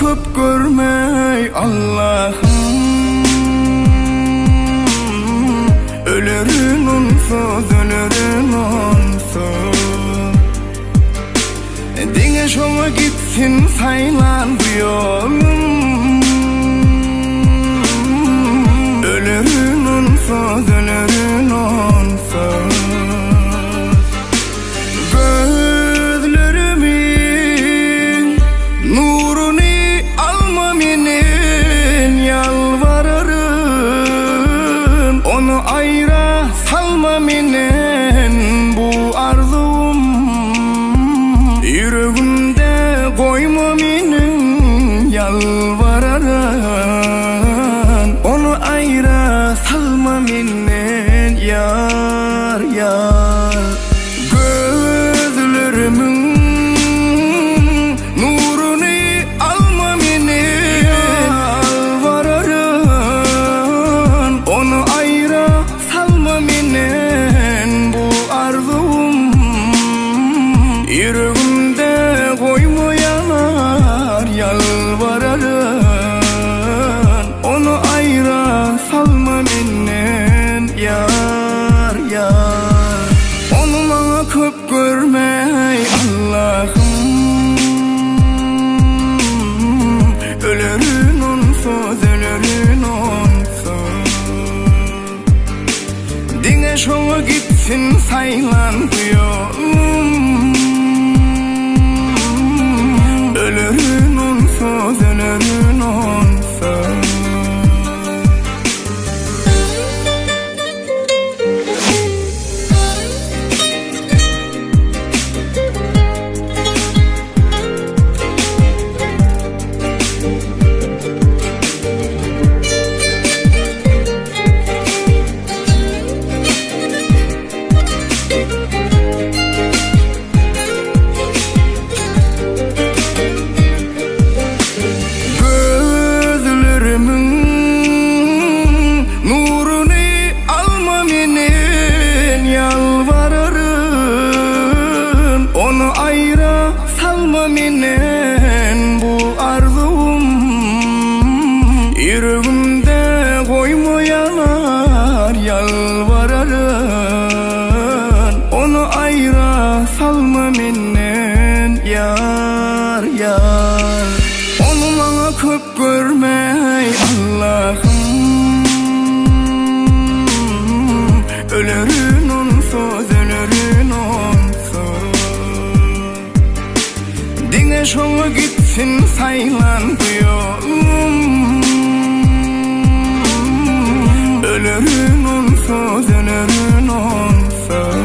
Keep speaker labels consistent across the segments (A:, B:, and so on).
A: köp görmey Allah'ım. Ölürün onsuz, ölürün onsuz. Dine şoğa gitsin saylan bu yolum. Ölürün onsuz, ölürün onsuz. Gözlerimin nurunu alma menen yalvarırım. Onu ayra salma menen bu arzum. Yüreğimde koyma menen yalvarırım. Onu ayra salma menen yar yar. Gözlerimin nurunu alma menen yalvarırım. Onu ayra salma menen bu arzum. Yüreğimde koyma yanar yalvarırım. Onu ayra salma menen yar yar. Onu bana köp görmey Allah'ım. Ölürün onsuz, ölürün onsuz. Dine şoğa gitsin saylan bu yolum. Ölürün onsuz, ölürün onsuz. Onu ayra salma menen bu arzum. Yüreğimde koyma yanar yalvarırım. Onu ayra salma menen yar yar. Onu bana köp görmey Allah'ım. Ölürün onsuz, ölürün onsuz. Dine şoğa gitsin saylan bu yolum. Ölürün onsuz, ölürün onsuz.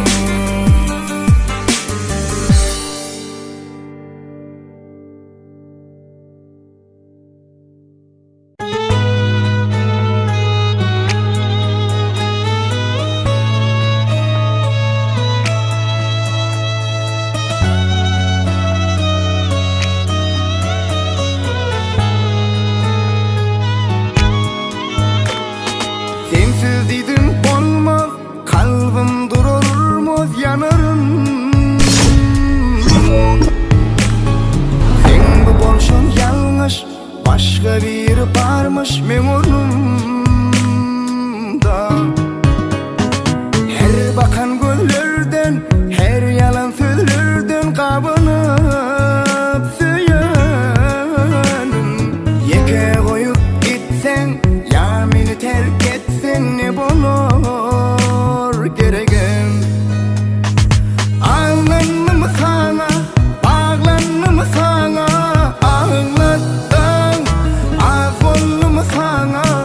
A: Sensiz dedim olmaz, kalbim dururmaz, yanarım. Sen bu bolşun yanlış, başka biri barmış men onumda. Her bakan gözlerden, her yalan sözlerden kabınıp söylenim. Yeke koyup gitsen, ya meni terk etsen ne bolor geregem. Ağlandım sana, bağlandım sana, ağlattın, az oldum sana.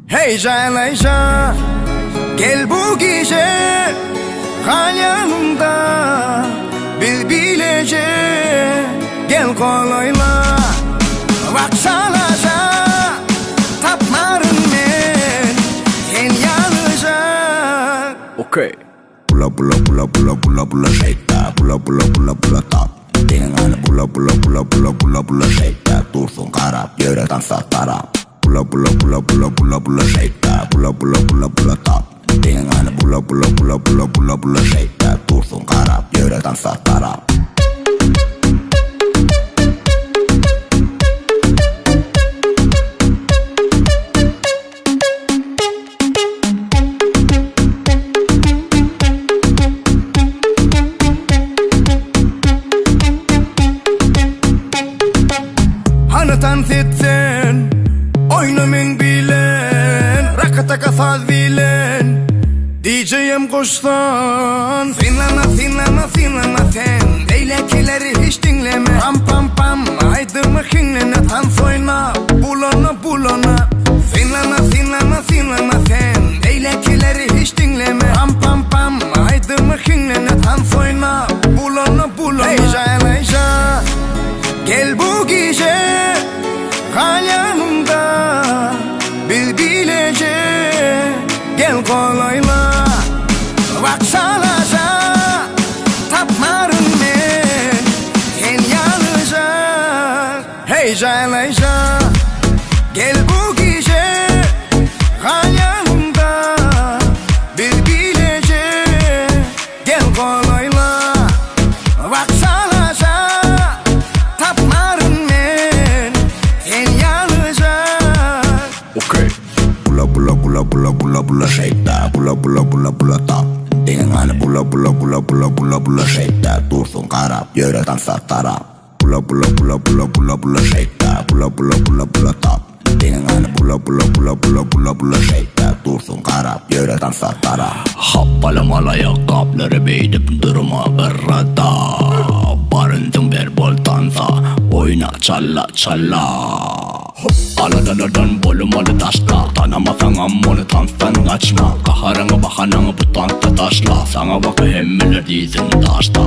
A: Heyecanlayca gel bu gece kal yanımda bil bilece gel kolayla baksalaca tapmarım men sen yalnızca.
B: Okay. Pula pula pula pula pula pula shake that. Pula pula pula pula top. Dengan pula pula pula pula pula pula shake that. Tursun karap yürek tarap. Pula pula pula pula pula pula shake that. Pula pula pula pula top. Dengan pula pula pula pula pula pula shake that. Tursun karap yürek tarap.
A: Anıtan titsen oynamen bilen rakataka saz bilen DJ'im koşsan Sinlama sinlama sinlama sen Eylekileri hiç dinleme Pam pam pam aydırma hinlene Dans oyna bulana bulana Sinlama sinlama sinlama sen Eylekileri hiç dinleme Pam pam pam aydırma hinlene Dans oyna bulana bulana Heyecan heyecan gel bu gece kal yanımda bil bilece gel kolayla baksalaca tapmarım men sen yalnızca. Heyecanlayca gel bu gece kal yanımda bil bilece gel kolayla baksalaca tapmarım men sen yalnızca.
B: Okay. Pula pula pula pula pula pula shake that. Pula pula pula pula top. Dengan pula pula pula pula pula pula shake that. Tursun karap yürek tarap. Pula pula pula pula pula pula shake that. Pula pula pula pula top. Dengan pula pula pula pula pula pula shake that. Tursun karap yürek tarap. Happalam ayakkabıları beydip durma berrada. Barındın bir bol tansa oyna çalla çalla. Aladalardan bolmalı taşla Tanamasan ammonu tanstan açma Kaharana bahanana bu tansta taşla Sana baka hemmeler dizin taşta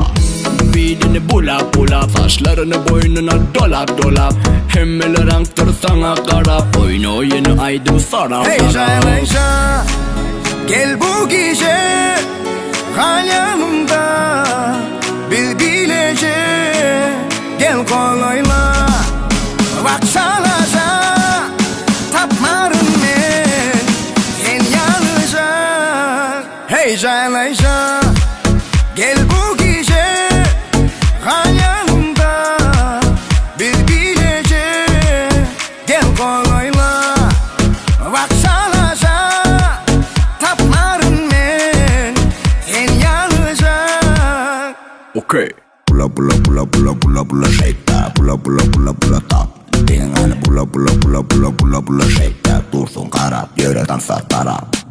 B: Bilini bula bula Saçlarını boynuna dolap dolap Hemmeler anktır sana karap Oyunu yeni aydım sarap
A: Heyecan heyecan gel bu gece kal yanımda bil bilece gel kolayla baksalaca tapmarım men sen yalnızca. Heyecan heyecan gel bu gece kal yanımda bil bilece gel kolayla baksalaca tapmarım men sen yalnızca.
B: Okay. Pula pula pula pula pula pula shake that. Pula pula pula pula top. Dengan pula pula pula pula pula pula shake that. Tursun karap yürek tarap.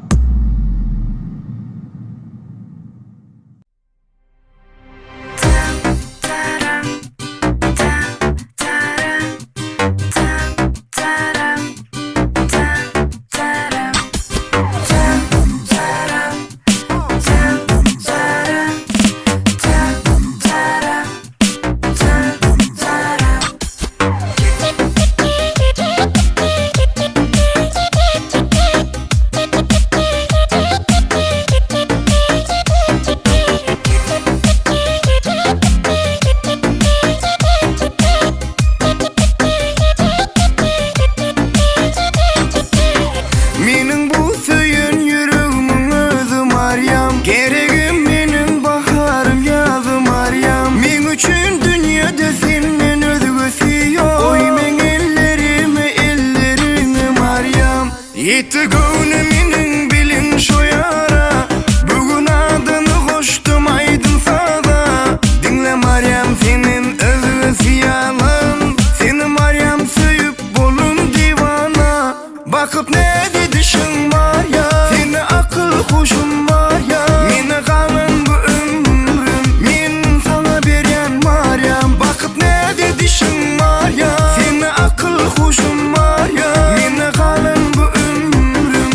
A: Yetti gönlümün bilin şu yara Bugün adını koştum aydın sada Dinle Meryem senin özü siyalın Seni Meryem söyüp bolun divana Bakıp ne dedişin var ya Seni akıl kuşun var ya Mine kalın bu ömrüm Min sana beryen Meryem Bakıp ne dedişin var ya Seni akıl kuşun var ya Mine kalın bu ömrüm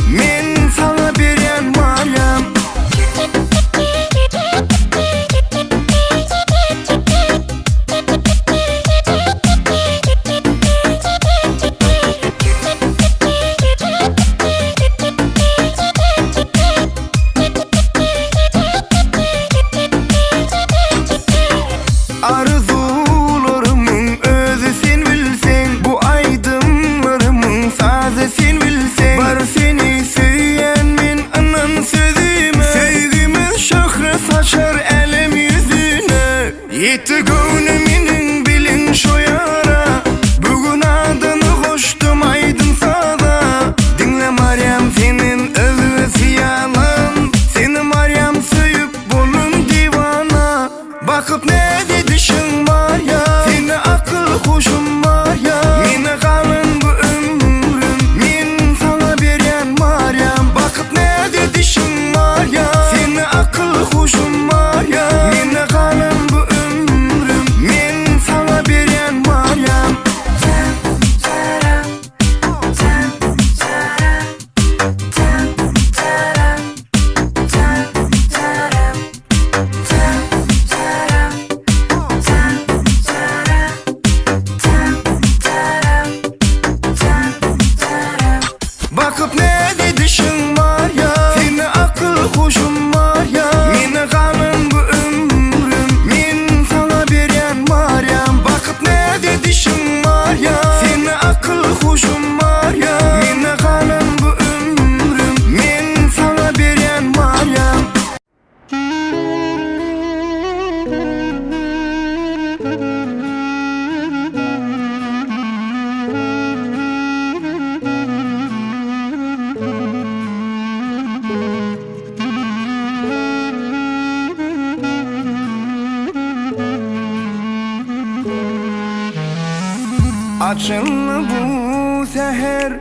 A: Açınlı bu seher,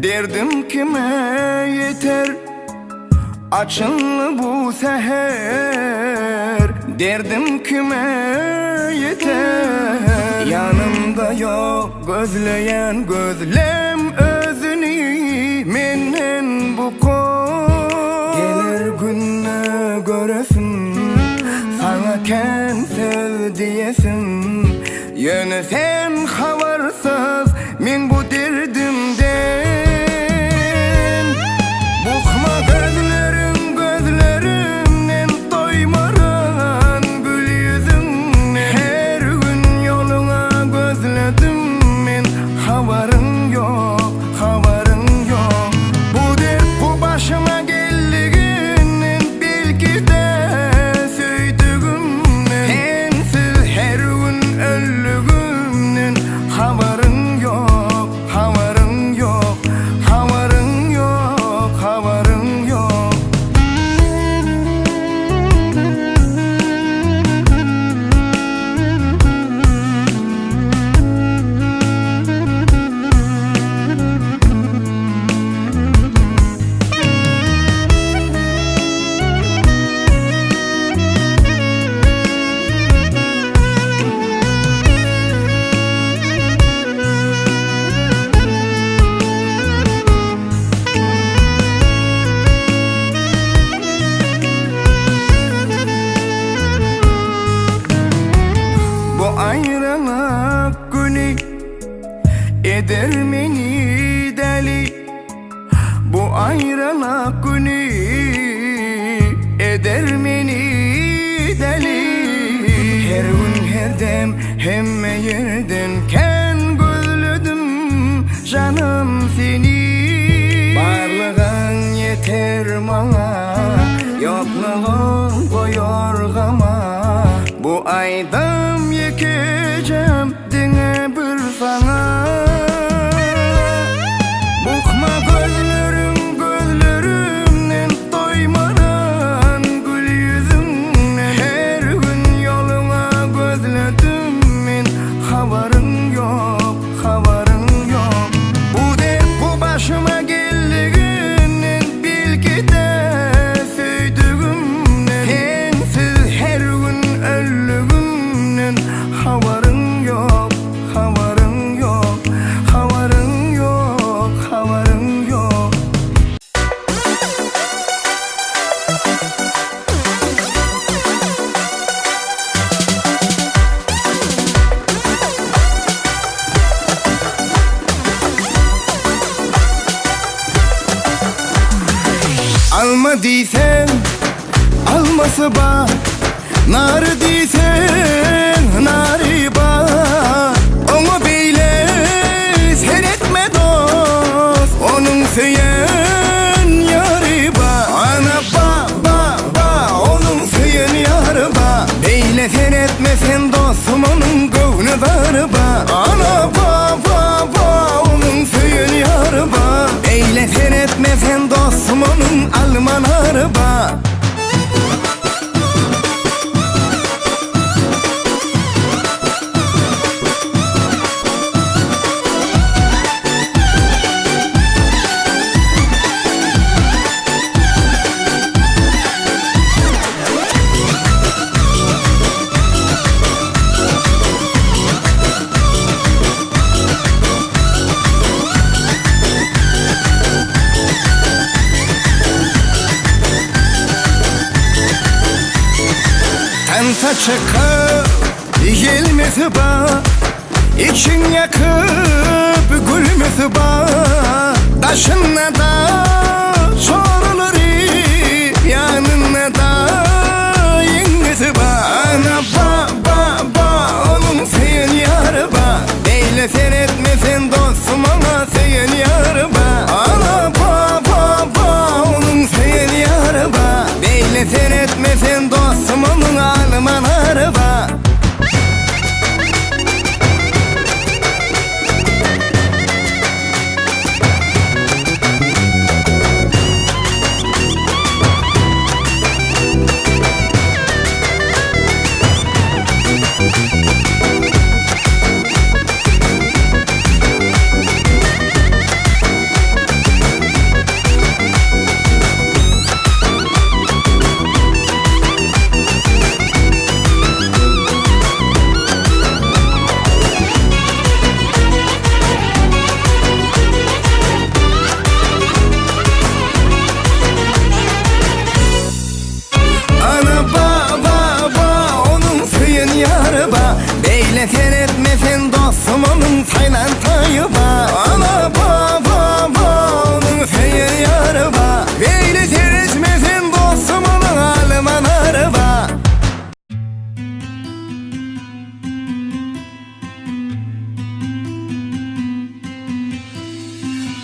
A: derdim kime yeter? Açınlı bu seher, derdim kime yeter? Yanımda yok gözleyen gözlem özünü menden bu kol. Gelir günne göresin, sana ken sev diyesin. Yönü sen havarsız min bu derdimden. Bukma gözlerimden doymaran gül yüzünden. Her gün yoluna gözledim men, havarın yok, havarın yok. Bu dert bu başıma geldiğinden belki de söydüğümden. Sensiz her gün öldüğümden, havarın yok, havarın yok, havarın yok, havarın yok. Bu ayrılık günü eder beni deli. Bu ayrılık günü eder beni deli. Her gün her dem hemme yerden ken gözledim canım seni. Varlığın yeter bana, yokluğun koyor gama. Bu aydım yekeceğim dine bir sana. Bukma gözlerimden doymaran gül yüzünden. Her gün yoluna gözledim men, havarın yok, havarın yok. Bu dert bu başıma geldiğinden belki de söydüğümden. Sensiz her gün öldüğümden, havarın yok, havarın yok, havarın yok, havarın yok. Alma diysen alması ba, nar diysen nari ba. Onu beyle seyretme dost, onun söyleyen yarı ba. Ana ba ba ba, onun söyleyen yarı ba. Beyle seyretmesen dostum, onun gönlü dar ba. Ana ba ba ba, onun söyleyen yarı ba. Beyle seyretmesen dostum, onun almanarı ba. Tansa çıkıp gelmesi ba, için yakıp gülmesi ba. Taşınla da sorulur, yanına da yengesi ba. Ana ba ba ba, onun seyin yarı ba. Beyle seyretmesen dostum, ona seyin yarı ba. Ana ba ba ba, onun seyin yarı ba. Beyle seyretmesen dostum, onun almanarı ba.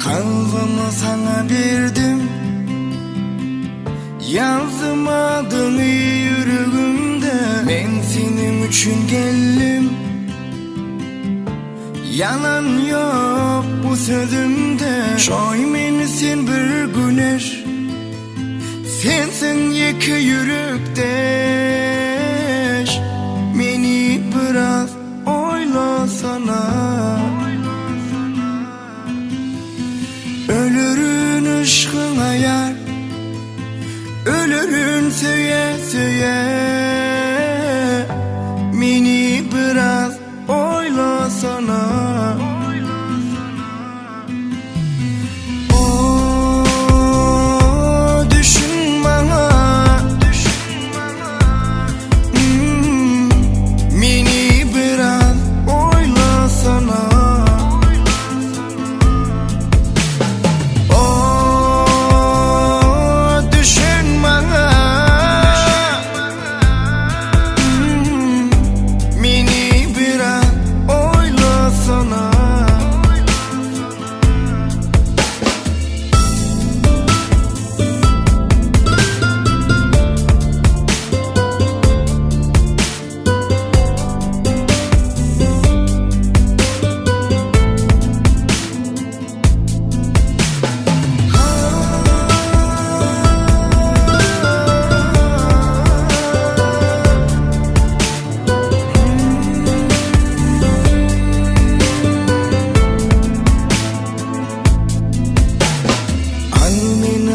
A: Kalbimi sana verdim, yazmadın yüreğimde. Ben senin için geldim, yalan yok bu sözümde. Şoy meni sen bir güneş, sensin iki yürekdeş. Meni biraz oylasana. Ölürün aşkına yar, ölürün söye söye. Meni biraz oylasana. Düşün bana, meni biraz oylasana.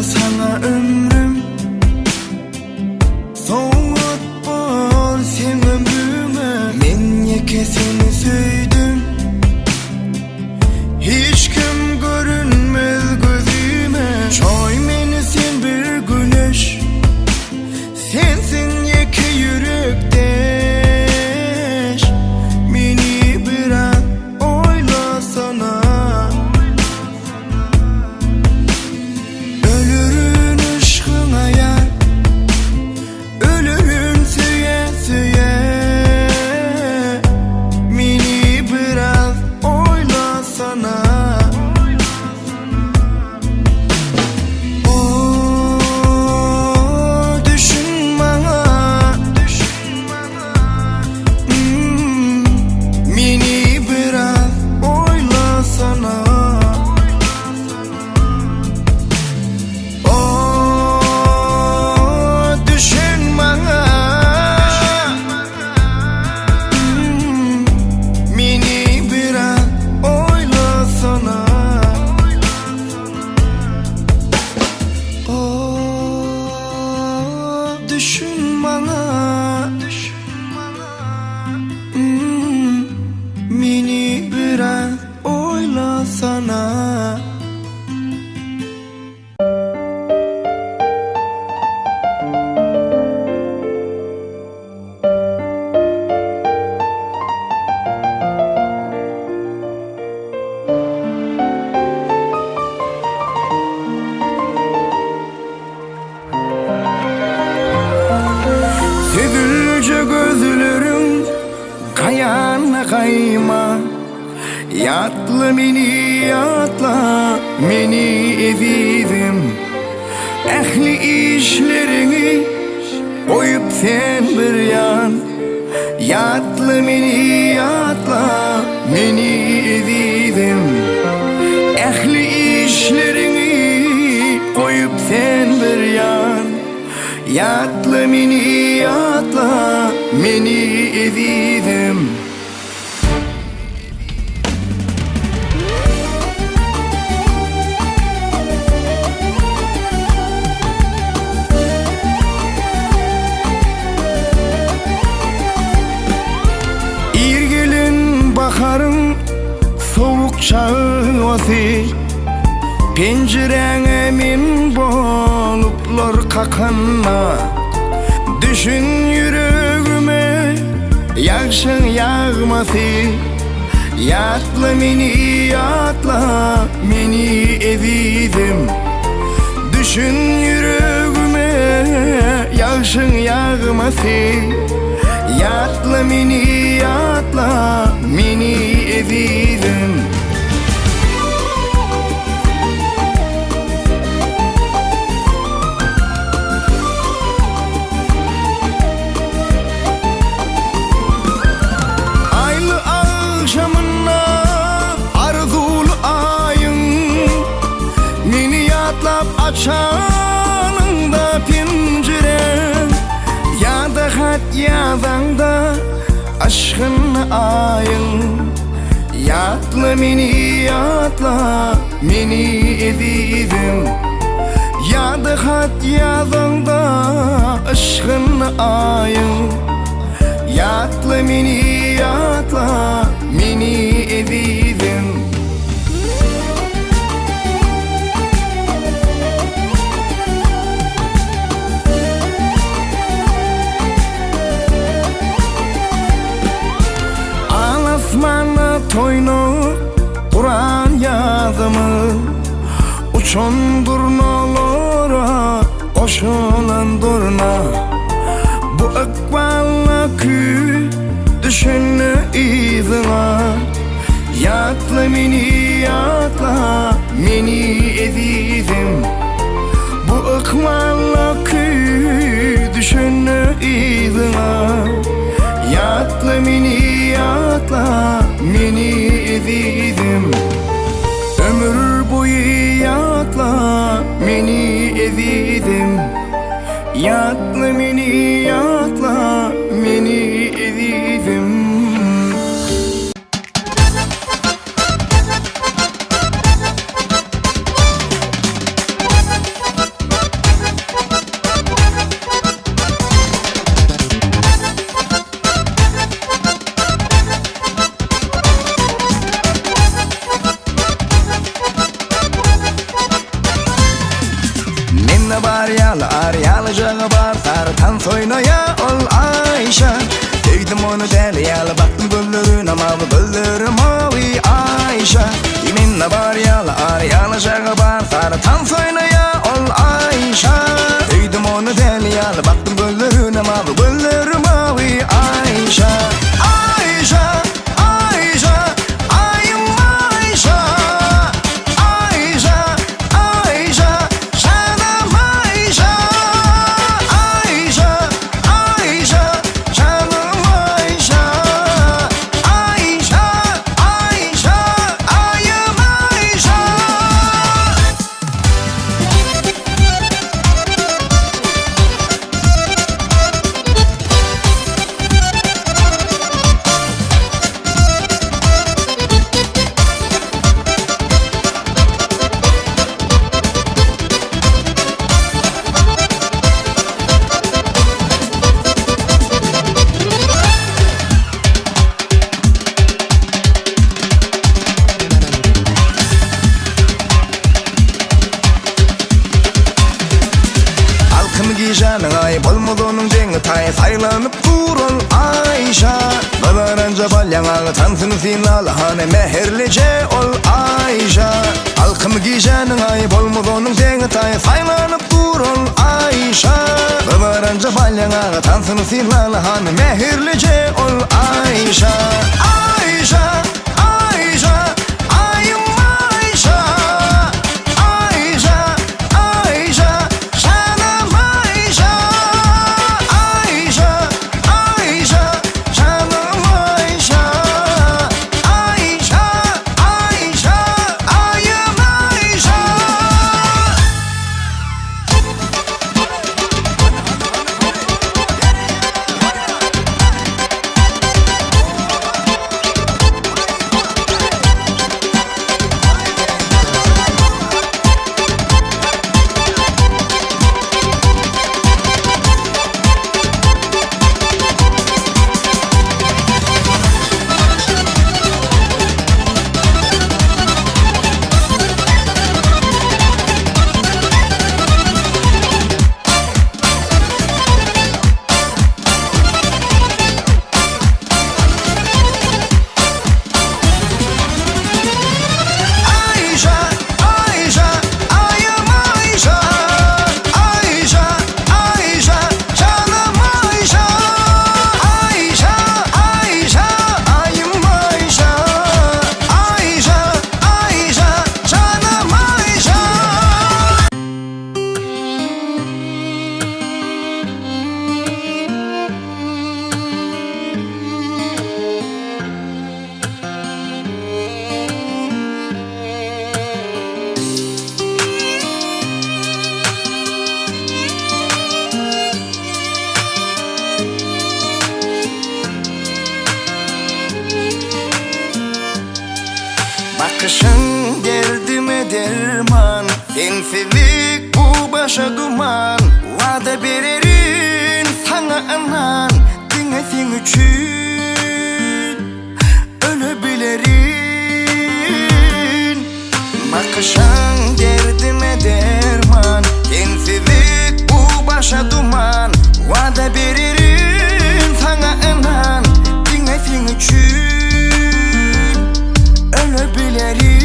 A: Sana ömrüm soğut bol sen ömrüme. Men yeke seni söydüm, hiç kim görünmez gözüme. Çoy meni sen bir güneş, sensin yeke yürekdeş. Meni biraz oylasana. Düşün bana, meni biraz oylasana. Gözlerim kayana kayma, yatla meni yatla, meni ezizim. Ehli işlerini koyup sen bir yan, yatla meni yatla, meni ezizim. Ehli işlerini koyup sen bir yan, yatla meni yatla, meni ezizim. İrgelin bakarım soğuk çağı vasi, pencerene min boluplar kakanma. Düşün yüreğime yağışın yağması, yatla meni yatla, meni ezizim. Düşün yüreğime yağışın yağması, yatla meni yatla, meni ezizim. Zorlap açanında pencerem, ya da hat yazanda aşkın ayın. Yatla meni, yatla meni ezizim. Ya da hat yazanda aşkın ayın. Yatla meni, yatla meni ezizim. Alasmanı toynu Kur'an yazımı, uçun durnalara koşulan durna. Bu akvallı kü düşünü izine. Yatla meni, yatla meni ezizim. Bu akvallı kü düşünü izine. Yatla meni, yatla meni ezizim. Ömür boyu yatla meni ezizim. Yatla meni, yatla meni ezizim. Aryalı cağı var, tartan soynaya ol Ayşe. Deydім onu deliyalı, baktım güllerin ama bu gülleri mavi Ayşe. Yeminle var yalı, aryalı cağı var, tartan soynaya ol Ayşe. Deydім onu deliyalı, baktım güllerin ama bu gülleri mavi Ayşe. Ayşe, Ayşe, ayım Ayşe. Ayşe, Ayşe, canım Ayşe. Ayşe, Ayşe, canım Ayşe. Ayşe, Ayşe, ayım Ayşe. Ay bolmadı onun denge tay saylanıp durul Ayşe. Babaranca balyağı tansını sinal hane meherlice ol Ayşe. Halkımı giyeceğinin ay bolmadı onun denge tay saylanıp durul Ayşe. Babaranca balyağı tansını sinal hane meherlice ol Ayşe. Ayşe, Ayşe, ayım Ayşe. Ayşe, Ayşe, canım Ayşe. Ayşe, Ayşe, canım Ayşe. Ayşe, Ayşe, ayım Ayşe. başa duman. Vada vererim sana anan, dinlesin üçün ölebilirim. Bakışan derdime derman, sensizlik bu başa duman. Vada veririm sana anan, dinlesin üçün ölebilirim.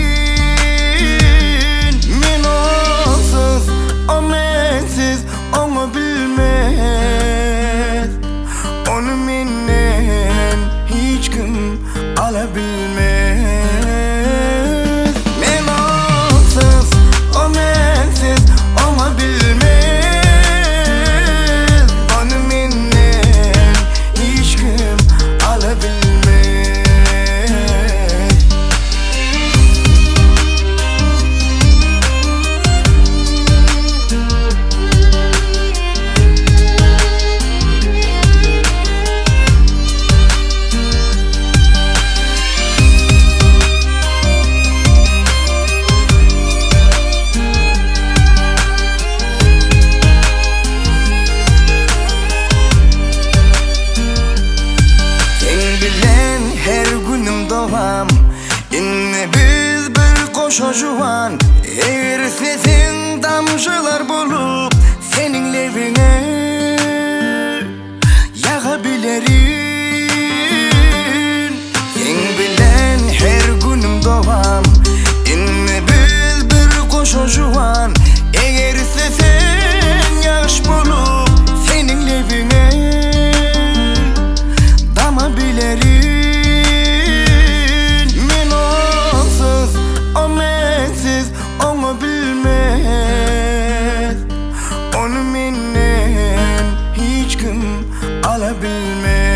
A: Men onsuz, o mensiz, onu bilmez. Onu menden hiç kim alabilmez. Men onsuz, o mensiz, onu bilmez. Onu menden hiç kim alabilmez. Her günüm doğam, inne biz bir koşa juan. Eğer sesin damcılar bulup senin levine yağabilirim. Sen bilen her günüm doğam, inne biz bir koşa juan. Eğer sesin yaş bulup senin levine damabilirim. Onu bilmez, onu menden hiç kim alabilmez.